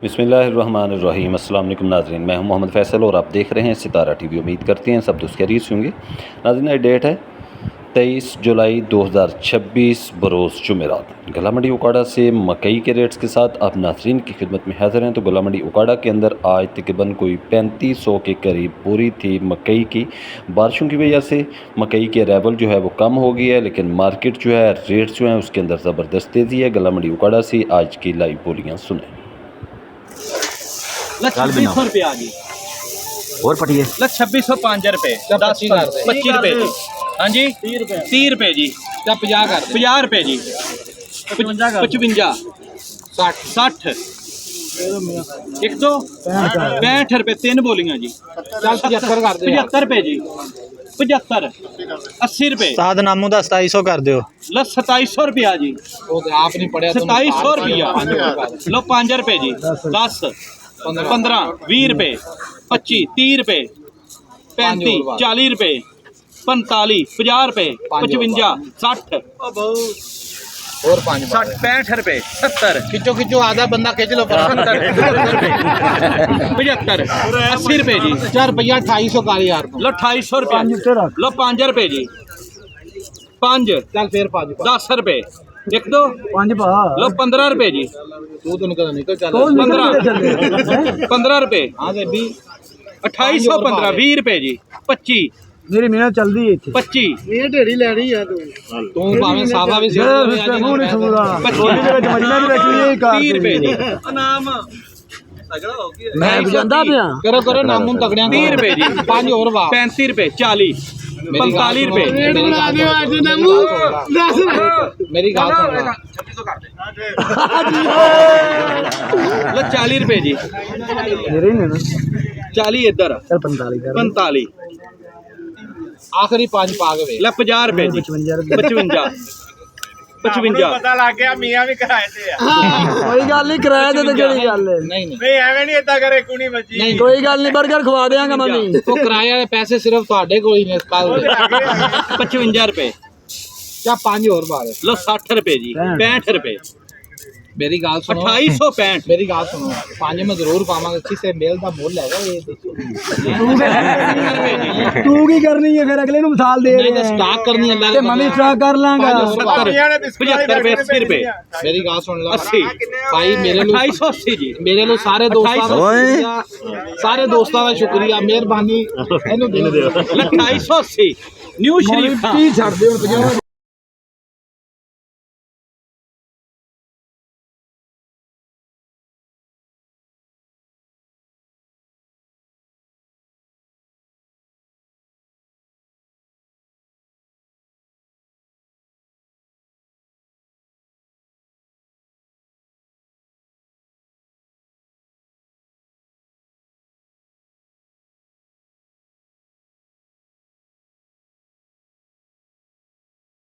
बिस्मिल्लाहिर्रहमानिर्रहीम अस्सलाम वालेकुम नाज़रीन, मैं हूं मोहम्मद फ़ैसल और आप देख रहे हैं सितारा टीवी। उम्मीद करते हैं सब दोस्त खैरियत से होंगे। नाज़रीन, आज डेट है 23 जुलाई 2026 बरोज़ जुमेरात। गला मंडी उकाड़ा से मकई के रेट्स के साथ आप नाज़रीन की खिदमत में हाज़िर हैं। तो गला मंडी उकाड़ा के अंदर आज तकरीबन कोई 3500 के करीब पूरी थी मकई की। बारिशों की वजह से मकई के अरेवल जो है वो कम हो गई है, लेकिन मार्केट जो है रेट्स जो हैं उसके अंदर ज़बरदस्त तेज़ी है। गला मंडी उकाड़ा से आज की लाइव बोलियाँ सुने। 2600 रुपये आ गई और पटिए 2605 रुपये 25 रुपये जी। हाँ जी 30 रुपये जी 50 रुपये जी 55 60 एक दो 65 रुपये 3 बोलियाँ जी 75 रुपये जी 75 80 रुपये साद नामू का 2700 कर दो। लो 2700 रुपया जी आप नहीं पढ़िया 2700 रुपया लो 5 रुपये जी 10 15 20 रुपये 25 30 रुपये 35 40 रुपये 45 50 रुपये 55 60 और 5 65 रुपये 70 खिंचो खिंचो आधा बंदा खिंच लो 75 80 रुपये जी 4 रुपया 2800 का यार लो 2800 रुपये लो 5 रुपये जी 5 चल फिर 5 10 रुपये एक दो 5 लो 15 रुपये जी तू तो निकल चल 15 रुपये हां से 2815 20 रुपये जी 25 मेरी मेहनत चल रही है 25 ये ढेड़ी ले रही है तू भाਵੇਂ साफा भी महीना भी रखी 30 रुपये जी मैं जानदा पिया करो करो नामून तगड़ियां 30 रुपये जी 5 और वाह 35 रुपये 40 45 रुपये मेरी गाल सुन लो 40 रुपये जी मेरे ने ना 40 इधर चल 45 45 आखिरी 5 पा के ले 50 रुपये जी 55 ਪਤਾ ਲੱਗ ਗਿਆ ਮੀਆਂ ਵੀ ਕਿਰਾਏ ਤੇ ਆ कोई गल नहीं किराया दे तो केड़ी गल है नहीं ਨਹੀਂ ਐਵੇਂ ਨਹੀਂ ਏਦਾਂ ਕਰੇ ਕੁਣੀ ਬੱਚੀ नहीं कोई गल नहीं बर्गर खवा देंगा मम्मी वो किराए वाले पैसे सिर्फ ਤੁਹਾਡੇ ਕੋਲ ਹੀ ਨੇ ਕੱਲ 55 रुपये क्या 5 और बार लो 60 रुपये जी 65 रुपये मेरी गाल सुनो 2865 मेरी गाल सुनो 5 में जरूर पावांगे अच्छी से मेल का मोल है ये देखो तू की करनी है फिर अगले नु मिसाल दे रहे हैं स्टॉक करनी है अल्लाह के मम्मी स्टॉक कर लांगा 75 रुपये 80 रुपये मेरी गाल सुन लो 80 भाई मेरे लो 2880 जी मेरे लो सारे दोस्तों का शुक्रिया मेहरबानी ਇਹਨੂੰ ਦੇ 2880 न्यू शरीफ ਛੱਡ ਦਿਓ